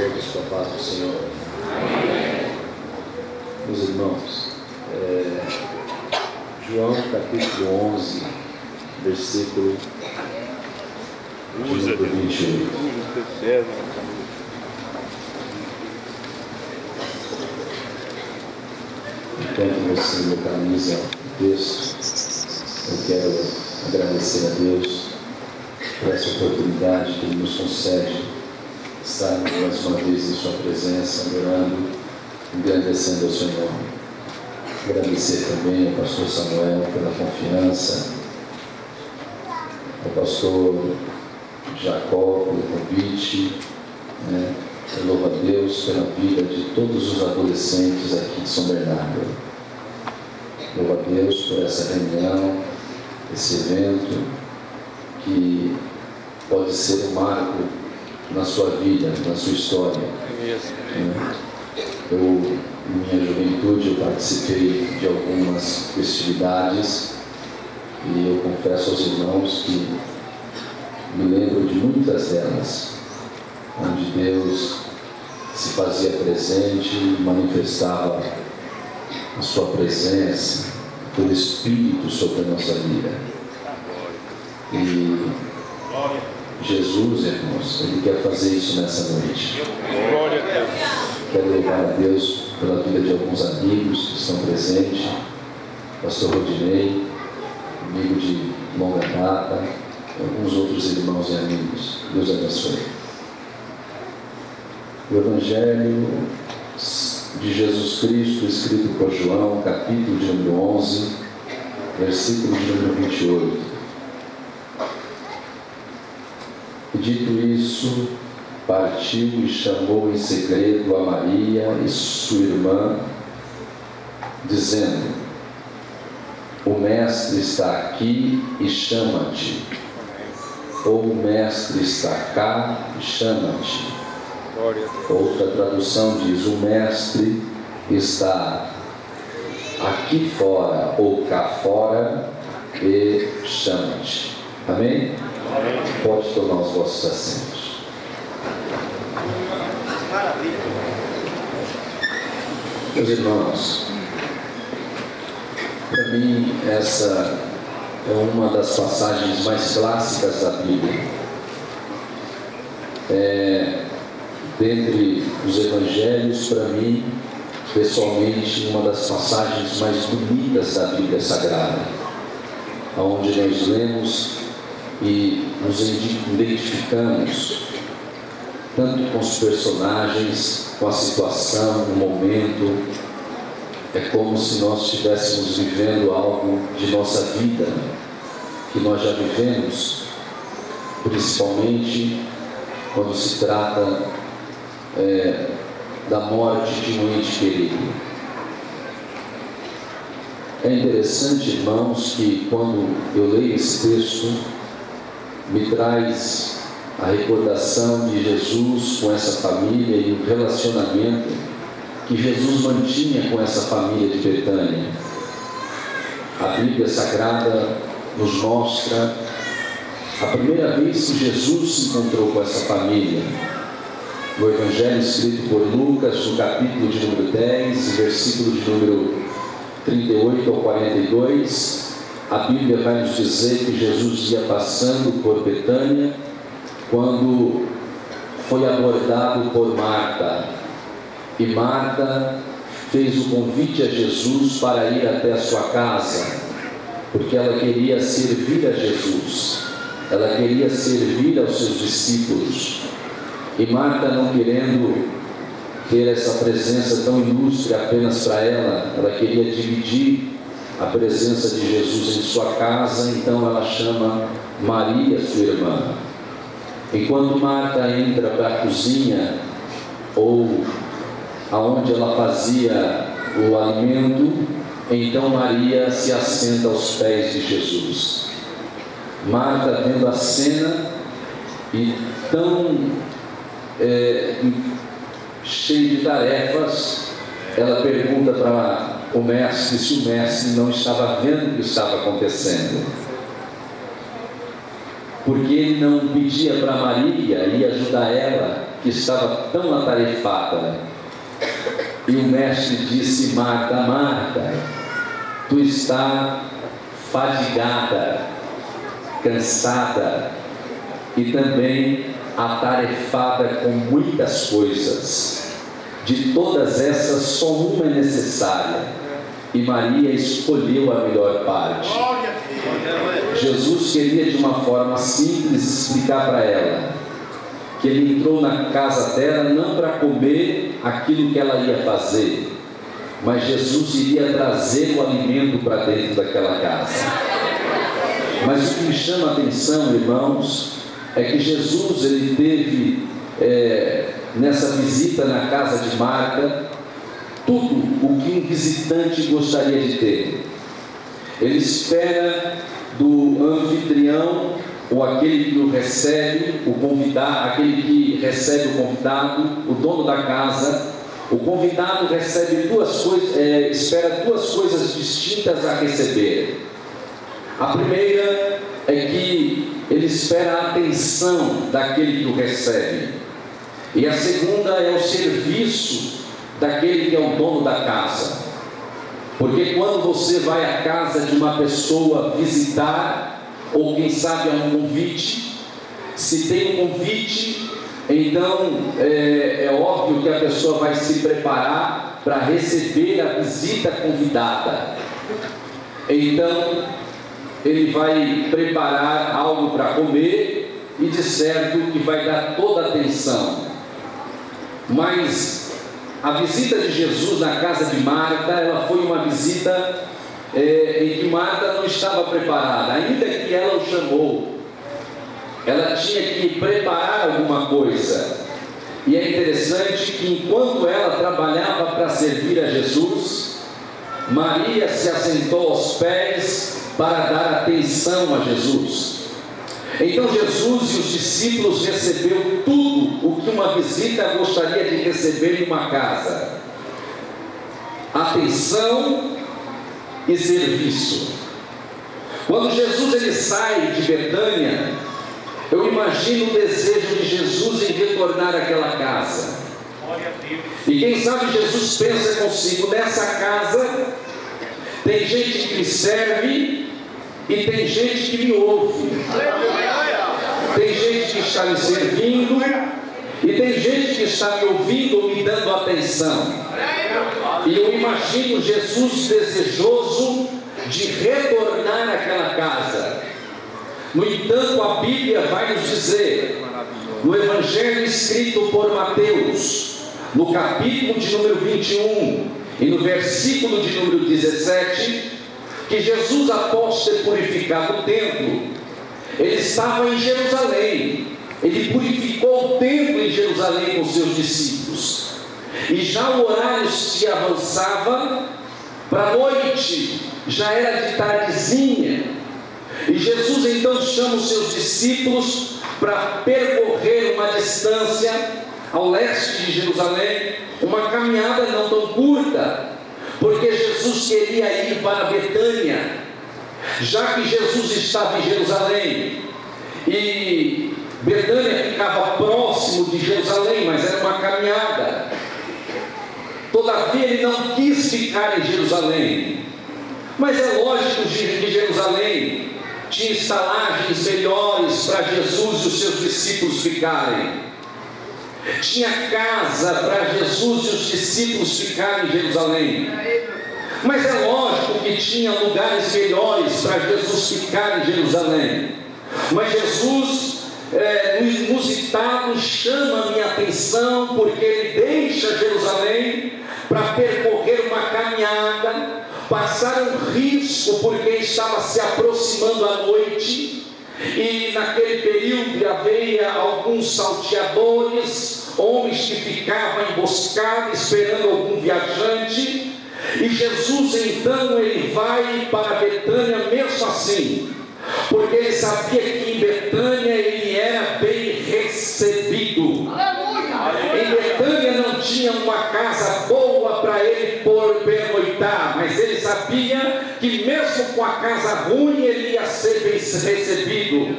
todos com a paz do Senhor. Meus irmãos, João capítulo 11, versículo número 28. Enquanto você localiza o texto, eu quero agradecer a Deus por essa oportunidade que Ele nos concede, estar mais uma vez em Sua presença, adorando, engrandecendo o seu nome. Agradecer também ao pastor Samuel pela confiança, ao pastor Jacó pelo convite, Eu louvo a Deus pela vida de todos os adolescentes aqui de São Bernardo. Louvo a Deus por essa reunião, esse evento que pode ser um marco na sua vida, na sua história. Eu, em minha juventude, eu participei de algumas festividades e eu confesso aos irmãos que me lembro de muitas delas, onde Deus se fazia presente e manifestava a sua presença, o Espírito sobre a nossa vida. E Jesus, irmãos, Ele quer fazer isso nessa noite. Glória a Deus. Quero louvar a Deus pela vida de alguns amigos que estão presentes. Pastor Rodinei, amigo de longa data, e alguns outros irmãos e amigos. Deus abençoe. O Evangelho de Jesus Cristo, escrito por João, capítulo de número 11, versículo de número 28. E dito isso, partiu e chamou em segredo a Maria e sua irmã, dizendo: o Mestre está aqui e chama-te. Ou o Mestre está cá e chama-te. Outra tradução diz: o Mestre está aqui fora ou cá fora e chama-te. Amém? Amém. Pode tomar os vossos assentos. Meus irmãos, para mim essa é uma das passagens mais clássicas da Bíblia. Dentre os evangelhos, para mim, pessoalmente, uma das passagens mais bonitas da Bíblia Sagrada, onde nós lemos e nos identificamos tanto com os personagens, com a situação, o momento. É como se nós estivéssemos vivendo algo de nossa vida, que nós já vivemos, principalmente quando se trata da morte de um ente querido. É interessante, irmãos, que quando eu leio esse texto, me traz a recordação de Jesus com essa família e o relacionamento que Jesus mantinha com essa família de Betânia. A Bíblia Sagrada nos mostra a primeira vez que Jesus se encontrou com essa família. No Evangelho escrito por Lucas, no capítulo de número 10, versículo de número 38 ao 42, a Bíblia vai nos dizer que Jesus ia passando por Betânia quando foi abordado por Marta. E Marta fez o convite a Jesus para ir até a sua casa, porque ela queria servir a Jesus, ela queria servir aos seus discípulos. E Marta, não querendo ter essa presença tão ilustre apenas para ela, ela queria dividir a presença de Jesus em sua casa. Então ela chama Maria, sua irmã. Enquanto Marta entra para a cozinha, ou aonde ela fazia o alimento, então Maria se assenta aos pés de Jesus. Marta, vendo a cena e tão cheio de tarefas, ela pergunta para o mestre se o mestre não estava vendo o que estava acontecendo, porque ele não pedia para Maria ir ajudar ela que estava tão atarefada. E o mestre disse: Marta, Marta, tu está fadigada, cansada e também atarefada com muitas coisas. De todas essas, só uma é necessária, e Maria escolheu a melhor parte. Jesus queria, de uma forma simples, explicar para ela que ele entrou na casa dela não para comer aquilo que ela ia fazer, mas Jesus iria trazer o alimento para dentro daquela casa. Mas o que me chama a atenção, irmãos, é que Jesus, ele teve nessa visita na casa de Marta tudo o que um visitante gostaria de ter. Ele espera do anfitrião, ou aquele que o recebe, o convidado, aquele que recebe o convidado, o dono da casa. O convidado recebe duas coisas, espera duas coisas distintas a receber. A primeira é que ele espera a atenção daquele que o recebe, e a segunda é o serviço daquele que é o dono da casa. Porque quando você vai à casa de uma pessoa visitar, ou quem sabe é um convite, se tem um convite, então é óbvio que a pessoa vai se preparar para receber a visita convidada. Então ele vai preparar algo para comer, e de certo que vai dar toda a atenção. Mas a visita de Jesus na casa de Marta, ela foi uma visita em que Marta não estava preparada. Ainda que ela o chamou, ela tinha que preparar alguma coisa. E é interessante que enquanto ela trabalhava para servir a Jesus, Maria se assentou aos pés para dar atenção a Jesus. Então Jesus e os discípulos recebeu tudo o que uma visita gostaria de receber em uma casa: atenção e serviço. Quando Jesus ele sai de Betânia, eu imagino o desejo de Jesus em retornar àquela casa. E quem sabe Jesus pensa consigo: nessa casa tem gente que me serve e tem gente que me ouve. Tem gente que está me servindo e tem gente que está me ouvindo, me dando atenção. E eu imagino Jesus desejoso de retornar àquela casa. No entanto, a Bíblia vai nos dizer, no Evangelho escrito por Mateus, no capítulo de número 21 e no versículo de número 17, que Jesus, após ter purificado o templo, ele estava em Jerusalém. Ele purificou o templo em Jerusalém com seus discípulos, e já o horário se avançava para a noite, já era de tardezinha. E Jesus então chama os seus discípulos para percorrer uma distância ao leste de Jerusalém, uma caminhada não tão curta, porque Jesus queria ir para Betânia, já que Jesus estava em Jerusalém, e Betânia ficava próximo de Jerusalém, mas era uma caminhada. Todavia ele não quis ficar em Jerusalém. Mas é lógico que Jerusalém tinha estalagens melhores para Jesus e os seus discípulos ficarem. Tinha casa para Jesus e os discípulos ficarem em Jerusalém. Mas é lógico que tinha lugares melhores para Jesus ficar em Jerusalém. Mas Jesus, no inusitado, chama a minha atenção, porque ele deixa Jerusalém para percorrer uma caminhada, passar um risco, porque estava se aproximando a noite, e naquele período havia alguns salteadores, homens que ficavam emboscados esperando algum viajante. E Jesus então ele vai para Betânia mesmo assim, porque ele sabia que em Betânia ele era bem recebido. Em Betânia não tinha uma casa boa para ele pernoitar, mas ele sabia que mesmo com a casa ruim ele ia ser bem recebido.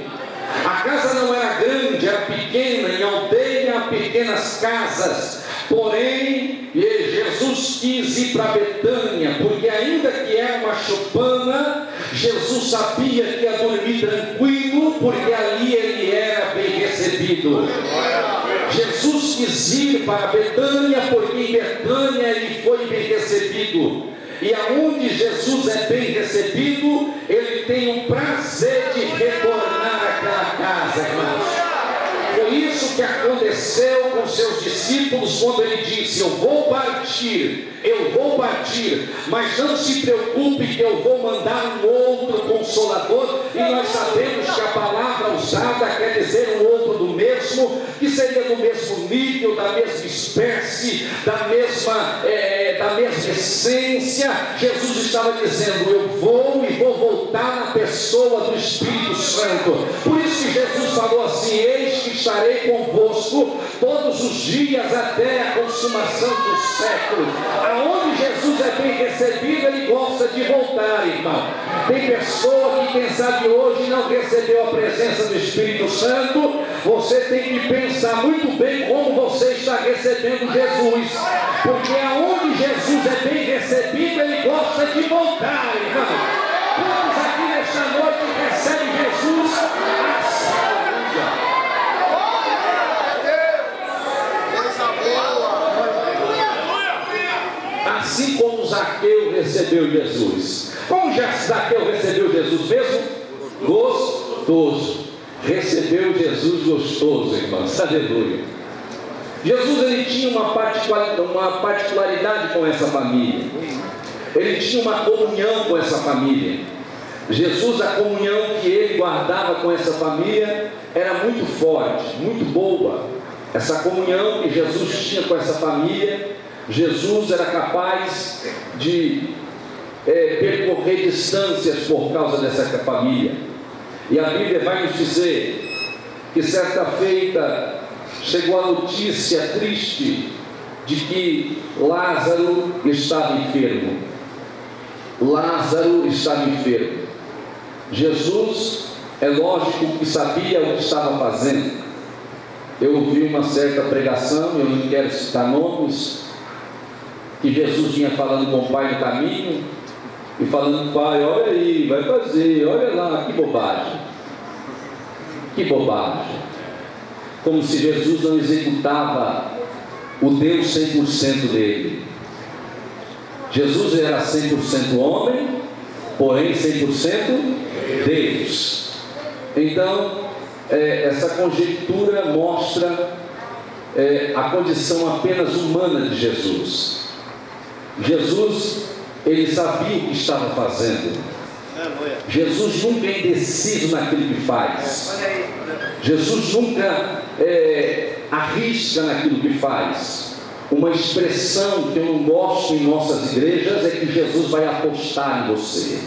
A casa não era grande, era pequena, em aldeia pequena pequenas casas. Porém, Jesus quis ir para Betânia, porque ainda que era uma choupana, Jesus sabia que ia dormir tranquilo, porque ali ele era bem recebido. Jesus quis ir para Betânia, porque em Betânia ele foi bem recebido. E aonde Jesus é bem recebido, ele tem o prazer de retornar àquela casa, irmãos. Foi isso que aconteceu com seus discípulos quando ele disse: eu vou partir, mas não se preocupe que eu vou mandar um outro Consolador. E nós sabemos que a palavra usada quer dizer um outro do mesmo, que seria do mesmo nível, da mesma espécie, da mesma essência. Jesus estava dizendo: eu vou e vou voltar na pessoa do Espírito Santo. Por isso que Jesus falou assim: eis que estarei convosco todos os dias até a consumação do século. Aonde Jesus é bem recebido, ele gosta de voltar, irmão. Tem pessoa que quem sabe hoje não recebeu a presença do Espírito Santo. Você tem que pensar muito bem como você está recebendo Jesus, porque aonde Jesus é bem recebido, ele gosta de voltar, irmão. Todos aqui nesta noite recebem Jesus. Assim como Zaqueu recebeu Jesus. Como Zaqueu recebeu Jesus mesmo? Gostoso. Recebeu Jesus gostoso, irmãos. Aleluia. Jesus, ele tinha uma particularidade com essa família. Ele tinha uma comunhão com essa família. Jesus, a comunhão que ele guardava com essa família era muito forte, muito boa. Essa comunhão que Jesus tinha com essa família, Jesus era capaz de percorrer distâncias por causa dessa família. E a Bíblia vai nos dizer que certa feita chegou a notícia triste de que Lázaro estava enfermo. Lázaro estava enfermo. Jesus, é lógico que sabia o que estava fazendo. Eu ouvi uma certa pregação, eu não quero citar nomes, que Jesus vinha falando com o pai no caminho e falando: pai, olha aí, vai fazer, olha lá, que bobagem, como se Jesus não executava o Deus 100% dele. Jesus era 100% homem, porém 100% Deus. Então essa conjectura mostra a condição apenas humana de Jesus. Jesus, ele sabia o que estava fazendo. Jesus nunca é indeciso naquilo que faz. Jesus nunca arrisca naquilo que faz. Uma expressão que eu não gosto em nossas igrejas é que Jesus vai apostar em você.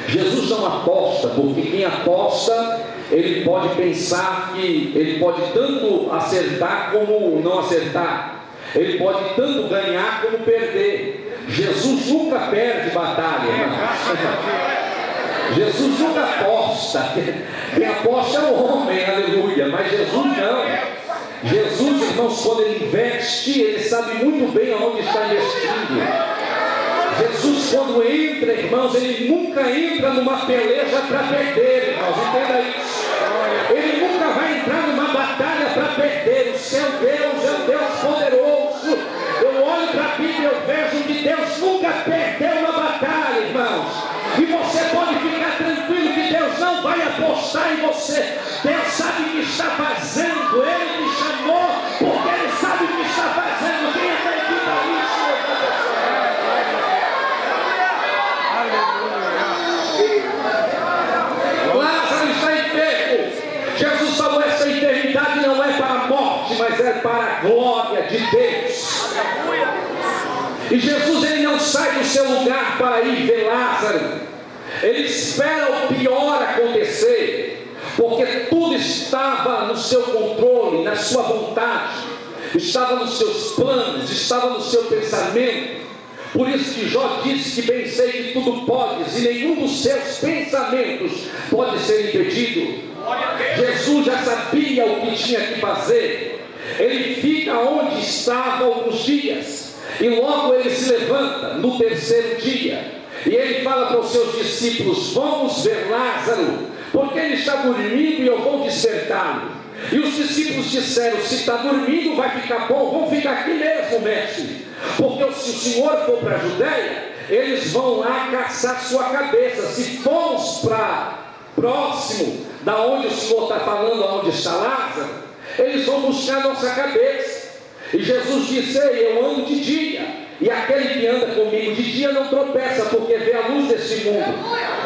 Jesus não aposta, porque quem aposta, ele pode pensar que ele pode tanto acertar como não acertar. Ele pode tanto ganhar como perder. Jesus nunca perde batalha, irmão. Jesus nunca aposta. Quem aposta é o homem, aleluia. Mas Jesus não. Jesus, irmãos, quando ele investe, ele sabe muito bem aonde está investindo. Jesus, quando entra, irmãos, ele nunca entra numa peleja para perder, irmãos. Entenda isso. Ele nunca vai entrar numa batalha para perder. O seu Deus é um Deus poderoso. Eu olho para a Bíblia e eu vejo que Deus nunca perdeu uma batalha, irmãos. E você pode ficar tranquilo que Deus não vai apostar em você. Deus sabe o que está fazendo. Ele me chamou porque Ele sabe o que está fazendo. Quem acredita nisso? Lázaro está enfermo. Jesus falou: essa enfermidade não é para a morte, mas é para a glória de Deus. E Jesus, ele não sai do seu lugar para ir ver Lázaro. Ele espera o pior acontecer, porque tudo estava no seu controle, na sua vontade, estava nos seus planos, estava no seu pensamento. Por isso que Jó disse que bem sei que tudo podes, e nenhum dos seus pensamentos pode ser impedido. Jesus já sabia o que tinha que fazer. Ele fica onde estava alguns dias, e logo ele se levanta no terceiro dia, e ele fala para os seus discípulos: vamos ver Lázaro, porque ele está dormindo e eu vou despertá-lo. E os discípulos disseram: se está dormindo vai ficar bom, vamos ficar aqui mesmo, mestre, porque se o Senhor for para a Judéia, eles vão lá caçar sua cabeça. Se formos para próximo da onde o Senhor está falando, aonde está Lázaro, eles vão buscar a nossa cabeça. E Jesus disse: ei, eu ando de dia, e aquele que anda comigo de dia não tropeça, porque vê a luz deste mundo.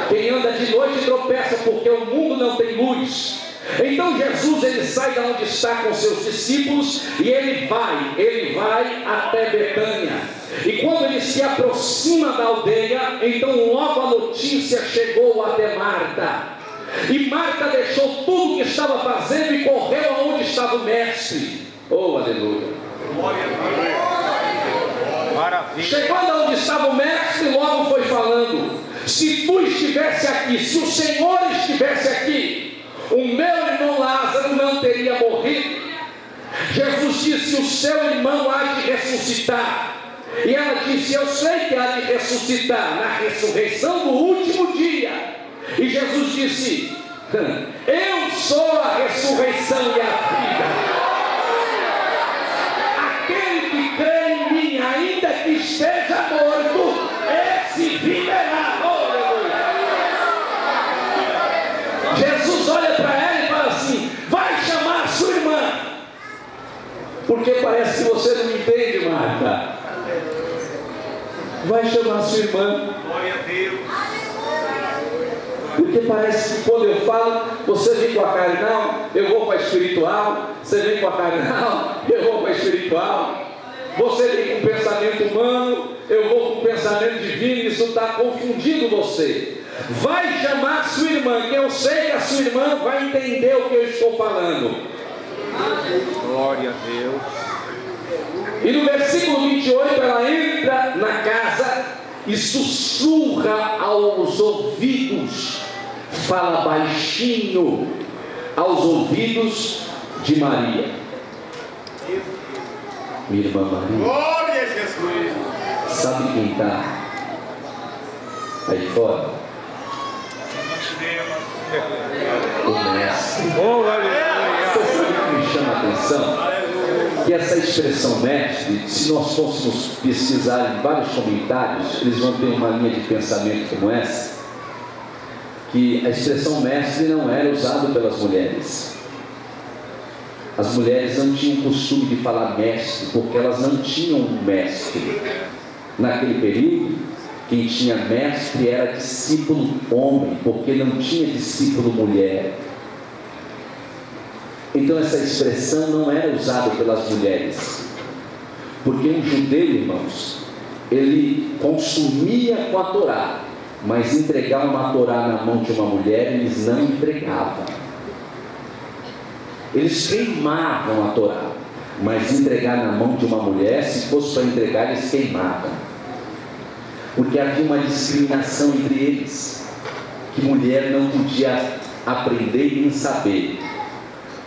Quem anda de noite tropeça, porque o mundo não tem luz. Então Jesus, ele sai de onde está com seus discípulos, e ele vai até Betânia. E quando ele se aproxima da aldeia, então logo a notícia chegou até Marta. E Marta deixou tudo o que estava fazendo e correu aonde estava o mestre. Oh, aleluia! Maravilha. Chegando aonde estava o mestre, logo foi falando: se tu estivesse aqui, se o Senhor estivesse aqui, o meu irmão Lázaro não teria morrido. Jesus disse: o seu irmão há de ressuscitar. E ela disse: eu sei que há de ressuscitar na ressurreição do último dia. E Jesus disse: eu sou a ressurreição e a vida. Aquele que crê em mim, ainda que esteja morto, esse viverá. Jesus olha para ela e fala assim: vai chamar a sua irmã. Porque parece que você não entende, Marta. Vai chamar a sua irmã. Glória a Deus. Porque parece que quando eu falo, você vem com a carnal, eu vou para a espiritual. Você vem com a carnal, eu vou para a espiritual. Você vem com o pensamento humano, eu vou com o pensamento divino. Isso está confundindo você. Vai chamar a sua irmã, que eu sei que a sua irmã vai entender o que eu estou falando. Glória a Deus. E no versículo 28, ela entra na casa e sussurra aos ouvidos, fala baixinho aos ouvidos de Maria. Minha irmã Maria. Glória a Jesus. Sabe quem está aí fora? O mestre. Você sabe o que me chama a atenção? Que essa expressão mestre, se nós fôssemos pesquisar em vários comentários, eles vão ter uma linha de pensamento como essa, que a expressão mestre não era usada pelas mulheres. As mulheres não tinham costume de falar mestre, porque elas não tinham um mestre. Naquele período, quem tinha mestre era discípulo homem, porque não tinha discípulo mulher. Então essa expressão não era usada pelas mulheres, porque um judeu, irmãos, ele consumia com a Torá, mas entregar uma Torá na mão de uma mulher, eles não entregavam. Eles queimavam a Torá, mas entregar na mão de uma mulher, se fosse para entregar, eles queimavam, porque havia uma discriminação entre eles, que mulher não podia aprender e nem saber.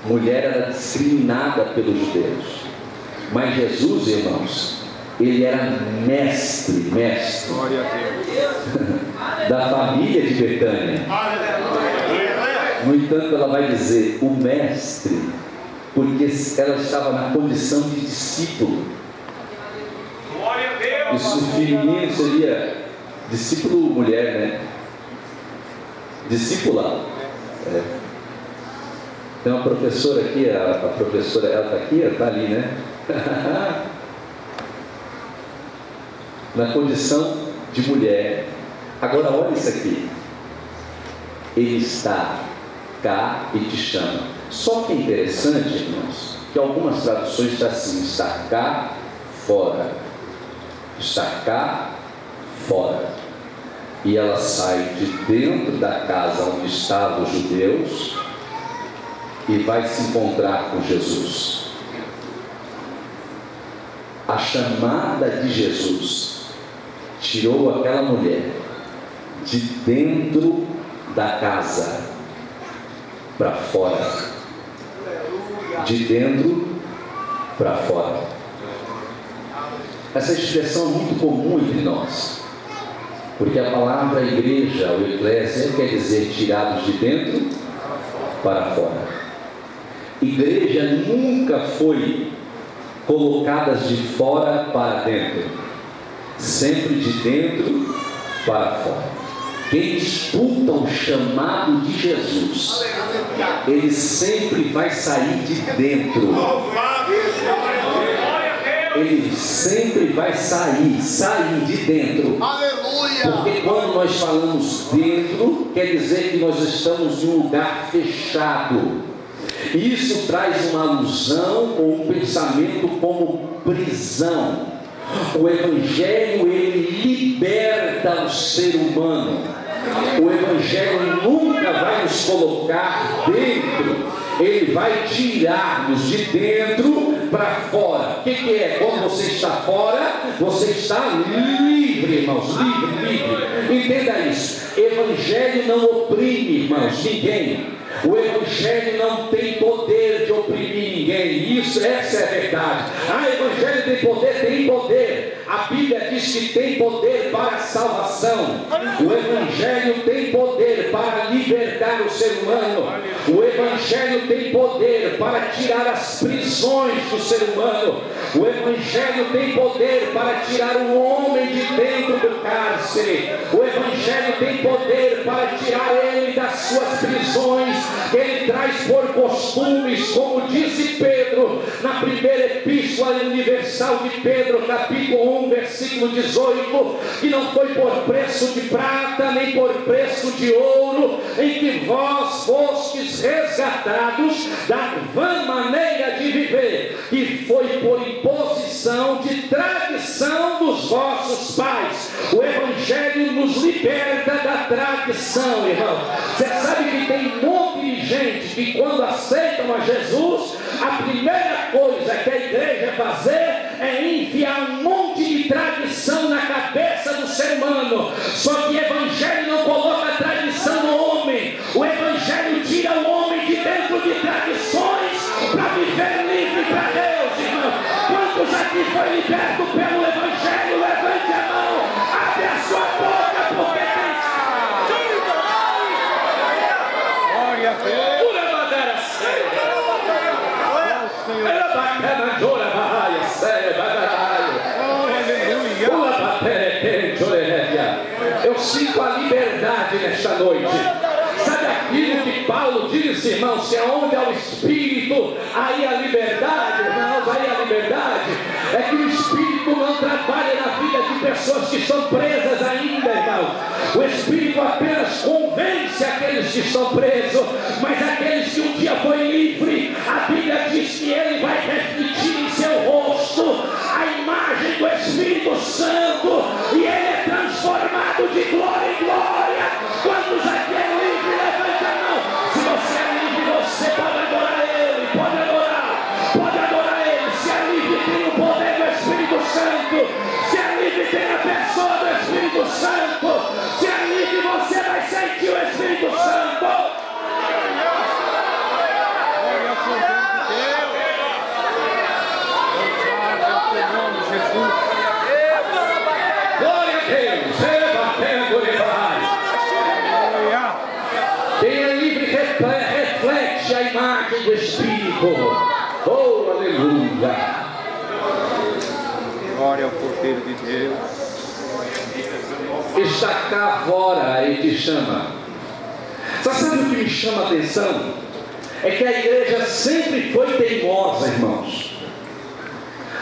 Mulher era discriminada pelos judeus. Mas Jesus, irmãos, ele era mestre Glória a Deus. da família de Betânia. No entanto, ela vai dizer o mestre, porque ela estava na condição de discípulo. Isso feminino seria discípulo mulher, né? Discípula. Tem uma professora aqui, a professora, ela está aqui, ela está ali, né? Na condição de mulher. Agora olha isso aqui. Ele está cá e te chama. Só que é interessante, irmãos, que algumas traduções estão assim: está cá, fora. Está cá, fora. E ela sai de dentro da casa onde estavam os judeus e vai se encontrar com Jesus. A chamada de Jesus tirou aquela mulher de dentro da casa para fora, de dentro para fora. Essa expressão é muito comum entre nós, porque a palavra igreja ou eclésia quer dizer tirados de dentro para fora. Igreja nunca foi colocadas de fora para dentro, sempre de dentro para fora. Quem disputa o chamado de Jesus, ele sempre vai sair de dentro. Ele sempre vai sair de dentro. Porque quando nós falamos dentro, quer dizer que nós estamos em um lugar fechado. Isso traz uma alusão ou um pensamento como prisão. O Evangelho, ele liberta o ser humano. O Evangelho nunca vai nos colocar dentro, ele vai tirar-nos de dentro para fora. O que é? Quando você está fora, você está livre, irmãos, livre. Entenda isso. Evangelho não oprime, irmãos, ninguém. O Evangelho não tem poder de oprimir ninguém. Essa é a verdade. O Evangelho tem poder. A Bíblia diz que tem poder para a salvação. O Evangelho tem poder para libertar o ser humano. O Evangelho tem poder para tirar as prisões do ser humano. O Evangelho tem poder para tirar o homem de dentro do cárcere. O Evangelho tem poder para tirar ele das suas prisões que ele traz por costumes, como disse Pedro na primeira epístola universal de Pedro, capítulo 1, versículo 18, que não foi por preço de prata, nem por preço de ouro, em que vós fostes resgatados da vã maneira de viver, que foi por imposição de tradição dos vossos pais. O Evangelho nos liberta da tradição, irmão. Você sabe que tem um monte de gente que quando aceitam a Jesus, a primeira coisa que a igreja fazer é enfiar um monte de tradição na cabeça do ser humano. Só que o Evangelho não coloca a tradição no homem. O Evangelho tira o homem de dentro de tradições para viver livre para Deus, irmão. Quantos aqui foi liberto pelo Evangelho? Levante a mão, abre a sua boca, porque tem... Glória a Deus. Eu sinto a liberdade nesta noite. Sabe aquilo que Paulo disse, irmãos, que aonde há o Espírito, aí a liberdade, irmãos, aí a liberdade. É que o Espírito não trabalha na vida de pessoas que estão presas ainda, irmão. O Espírito apenas convence aqueles que estão presos, mas aqueles que um dia foi livre, a Bíblia diz que ele vai refletir em seu rosto a imagem do Espírito Santo, e ele é transformado de glória em glória. Quantos aqui é livre? Levante a mão. Se você é livre, você pode adorar ele, pode adorar ele. Se é livre, tem o poder do Espírito Santo. Se é livre, tem a pessoa do Espírito Santo. Se é livre, você vai sentir o Espírito Santo. Glória a Deus. Quem é livre reflete a imagem do Espírito. Oh, aleluia. Glória ao Cordeiro de Deus. Está cá fora e te chama. Você sabe o que me chama a atenção? É que a igreja sempre foi teimosa, irmãos.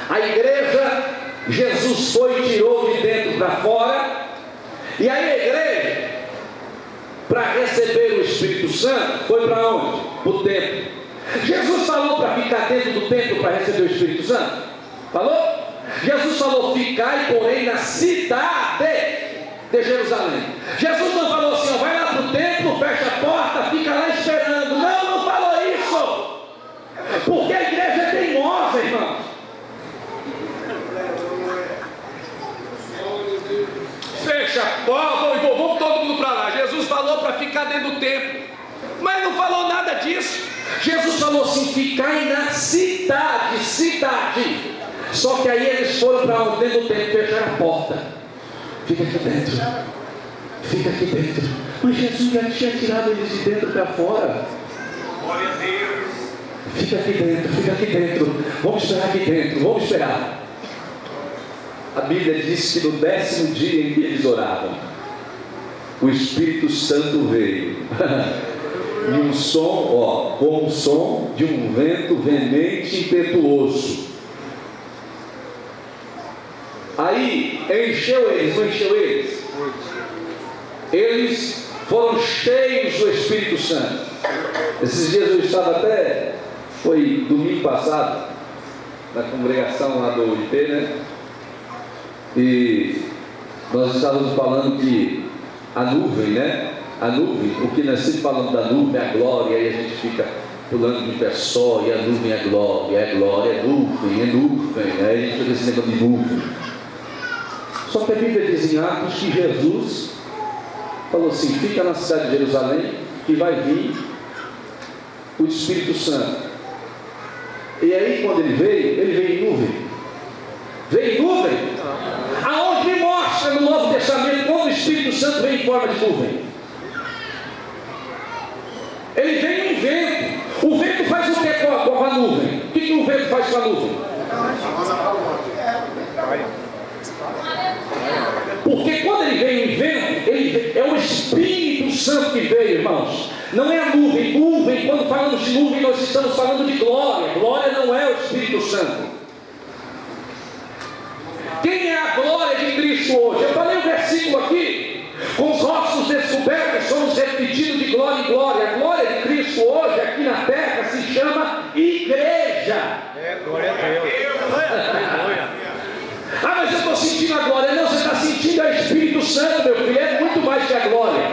A igreja, Jesus foi e tirou de dentro para fora. E aí a igreja, para receber o Espírito Santo, foi para onde? Para o templo. Jesus falou para ficar dentro do templo para receber o Espírito Santo? Falou? Jesus falou: ficai, porém, na cidade de Jerusalém. Jesus não falou assim: ó, vai lá para o templo, fecha a porta, fica lá esperando. Não falou isso. Porque a igreja é teimosa, irmão. Fecha a porta, vamos todo mundo para lá. Jesus falou para ficar dentro do templo, mas não falou nada disso. Jesus falou assim: ficai na cidade, cidade. Só que aí eles foram para onde? Dentro do templo, fecharam a porta. Fica aqui dentro, fica aqui dentro. Mas Jesus já tinha tirado eles de dentro para fora. Glória a Deus. Fica aqui dentro, fica aqui dentro. Vamos esperar aqui dentro, vamos esperar. A Bíblia diz que no 10º dia em que eles oravam, o Espírito Santo veio. E um som, como o som de um vento veemente e impetuoso. Aí encheu eles, não encheu eles? Eles foram cheios do Espírito Santo. Esses dias eu estava até, foi domingo passado, na congregação lá do IP, né? E nós estávamos falando que a nuvem, né? A nuvem, porque nós sempre falamos da nuvem, a glória, e aí a gente fica pulando de um pé só, e a nuvem é glória, é glória, é nuvem, aí a gente fica esse negócio de nuvem. Só que a Bíblia diz em Atos que Jesus falou assim: fica na cidade de Jerusalém, que vai vir o Espírito Santo. E aí quando ele veio em nuvem. Veio em nuvem? Aonde me mostra no Novo Testamento quando o Espírito Santo vem em forma de nuvem? Ele vem em vento. O vento faz o que com a nuvem? O que o vento faz com a nuvem? Porque quando ele vem em vento, é o Espírito Santo que veio, irmãos. Não é a nuvem. Nuvem, quando falamos de nuvem, nós estamos falando de glória. Glória não é o Espírito Santo. Quem é a glória de Cristo hoje? Eu falei o versículo aqui. Com os rostos descobertos, somos repetidos de glória em glória. A glória de Cristo hoje, aqui na terra, se chama igreja. Glória a Deus. Ah, mas eu estou sentindo a glória. Não, você está sentindo o Espírito Santo, meu filho. É muito mais que a glória.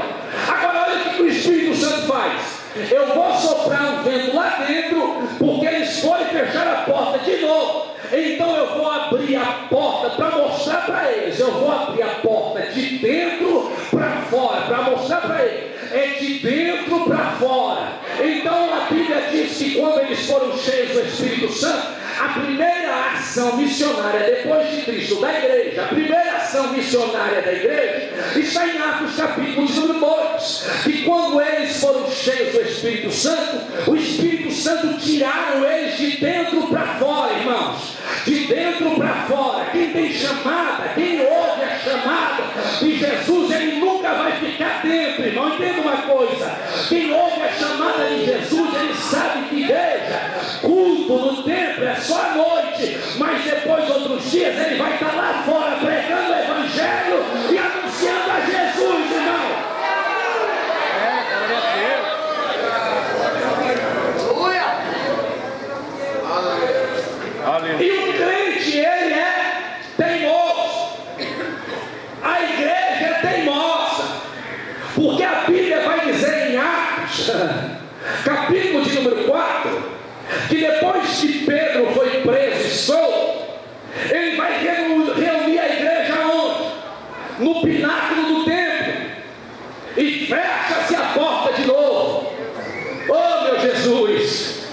Agora, olha o que o Espírito Santo faz. Eu vou soprar um vento lá dentro, porque eles foram fechar a porta de novo. Então eu vou abrir a porta para mostrar para eles. Eu vou abrir a porta de dentro para fora, para mostrar para eles. É de dentro para fora. Então a Bíblia diz que quando eles foram cheios do Espírito Santo, a primeira ação missionária depois de Cristo da igreja, a primeira ação missionária da igreja está em Atos capítulo número 2, que quando eles foram cheios do Espírito Santo, o Espírito Santo tiraram eles de dentro para fora, irmãos. De dentro para fora. Quem tem chamada, quem ouve a chamada de Jesus, ele nunca vai ficar dentro, irmão. Entenda uma coisa: quem ouve a chamada de Jesus, ele sabe que igreja, culto no templo é só à noite, mas depois, outros dias, ele vai estar lá fora pregando o Evangelho e anunciando a Jesus, irmão. E o crente, ele é teimoso. A igreja é teimosa. Porque a Bíblia vai dizer em Atos, capítulo de número 4, que depois que Pedro foi preso e solto, ele vai reunir a igreja onde? No pináculo do templo. E fecha-se a porta de novo. Oh, meu Jesus!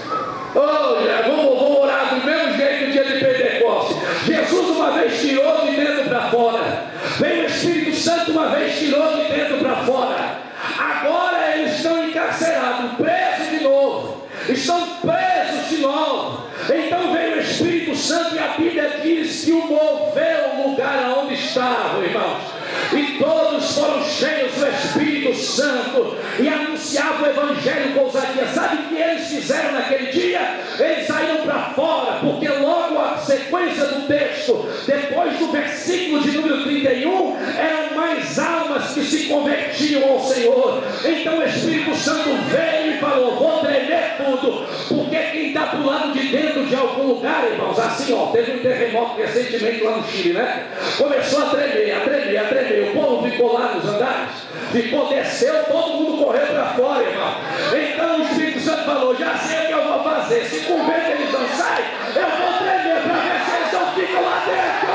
Oh, vamos orar do mesmo jeito no dia de Pentecostes. Jesus uma vez tirou de dentro para fora. Veio o Espírito Santo uma vez tirou de dentro para fora. Agora eles estão encarcerados, presos de novo. Estão presos de novo. Então veio o Espírito Santo e a Bíblia diz que o moveu o lugar onde estavam, irmãos. E todos foram cheios do Espírito Santo e anunciavam o Evangelho com ousadia. Sabe o que eles fizeram naquele dia? Eles saíram para fora, porque logo a sequência do texto, depois do versículo de número 31, eram mais almas que se convertiam ao Senhor. Então o Espírito Santo veio e falou: vou tremer tudo, porque quem está para o lado de dentro de algum lugar, irmãos, assim, teve um terremoto recentemente lá no Chile, né? Começou a tremer, a tremer, a tremer. O povo ficou lá nos andares, desceu, todo mundo correu para fora, irmão. Então o Espírito Santo falou: já sei o que eu vou fazer. Se com vento eles não saem, eu vou tremer para ver se eles não ficam lá dentro.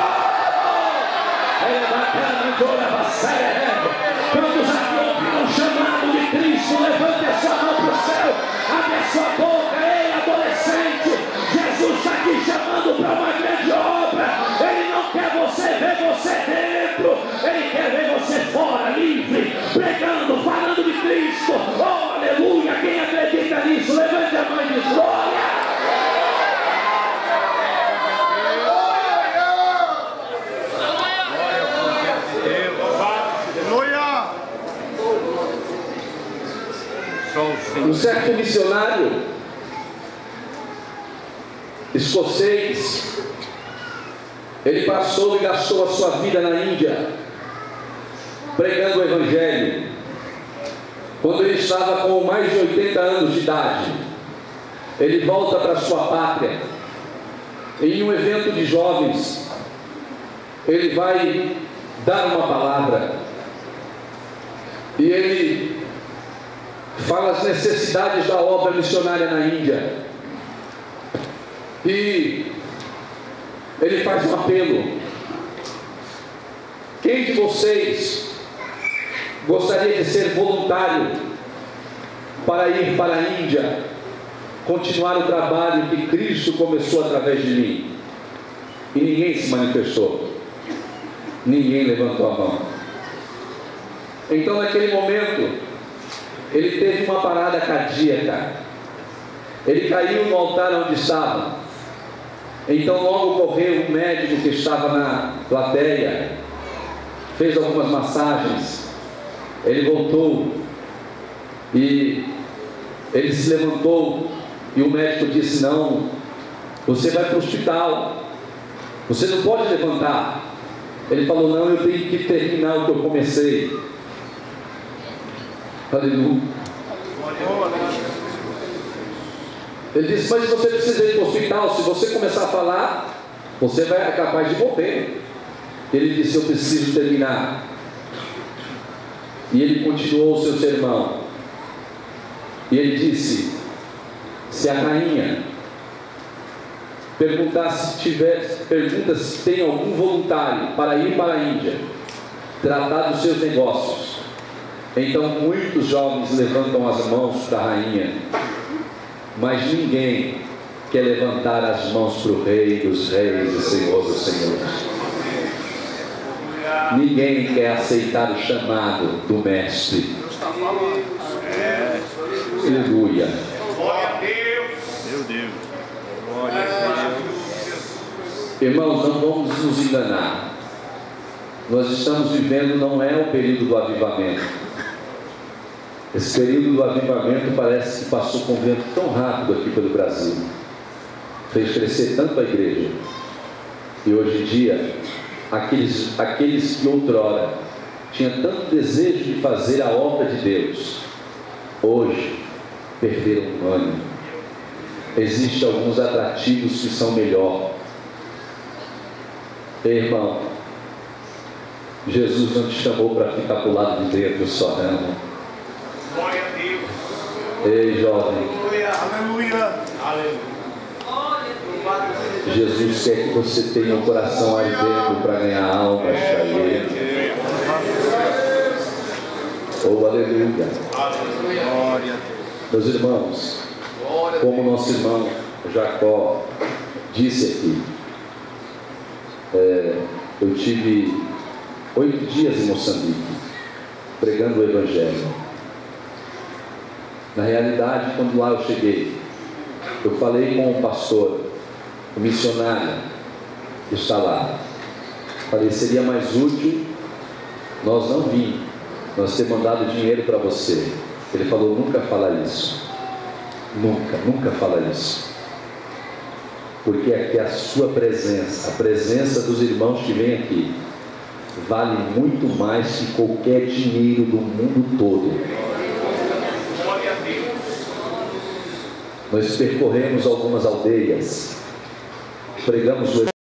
Quantos aqui ouviram o chamado de Cristo? Levante a sua mão para o do céu, abre a sua boca, ei adolescente, Jesus está te chamando para uma grande obra. Ele não quer ver você dentro, Ele quer ver você fora, livre, pregando, falando de Cristo. Oh, aleluia, quem acredita nisso, levante a mão e diz glória. Um certo missionário escocês, ele passou e gastou a sua vida na Índia pregando o Evangelho. Quando ele estava com mais de 80 anos de idade, ele volta para sua pátria. Em um evento de jovens, ele vai dar uma palavra e ele fala as necessidades da obra missionária na Índia. E ele faz um apelo: quem de vocês gostaria de ser voluntário para ir para a Índia, continuar o trabalho que Cristo começou através de mim? E ninguém se manifestou, ninguém levantou a mão. Então, naquele momento, ele teve uma parada cardíaca, ele caiu no altar onde estava. Então logo correu um médico que estava na plateia, fez algumas massagens, ele voltou e ele se levantou e o médico disse: não, você vai para o hospital, você não pode levantar. Ele falou: não, eu tenho que terminar o que eu comecei. Aleluia. Ele disse: mas você precisa ir para o hospital, se você começar a falar, você vai ser capaz de morrer. Ele disse: eu preciso terminar. E ele continuou o seu sermão. E ele disse: se a rainha pergunta se tem algum voluntário para ir para a Índia, tratar dos seus negócios, então muitos jovens levantam as mãos para a rainha, mas ninguém quer levantar as mãos para o Rei dos Reis e Senhor dos Senhores. Ninguém quer aceitar o chamado do Mestre. Aleluia. Glória a Deus. Meu Deus. Glória a Deus. Irmãos, não vamos nos enganar. Nós estamos vivendo, não é o período do avivamento. Esse período do avivamento parece que passou com vento tão rápido aqui pelo Brasil. Fez crescer tanto a igreja. E hoje em dia, aqueles que outrora tinham tanto desejo de fazer a obra de Deus, hoje perderam o ânimo. Existem alguns atrativos que são melhor. Irmão, Jesus não te chamou para ficar para o lado de dentro só, não. Glória a Deus. Ei, jovem. Aleluia. Aleluia. Jesus quer que você tenha o coração ardendo para ganhar alma cheia. Oh, aleluia. Glória. Meus irmãos, como nosso irmão Jacó disse aqui, eu tive 8 dias em Moçambique pregando o Evangelho. Na realidade, quando lá eu cheguei, eu falei com o pastor, o missionário que está lá. Falei: seria mais útil nós não vir, nós ter mandado dinheiro para você. Ele falou: nunca fala isso. Nunca fala isso. Porque aqui a sua presença, a presença dos irmãos que vêm aqui, vale muito mais que qualquer dinheiro do mundo todo. Nós percorremos algumas aldeias, pregamos o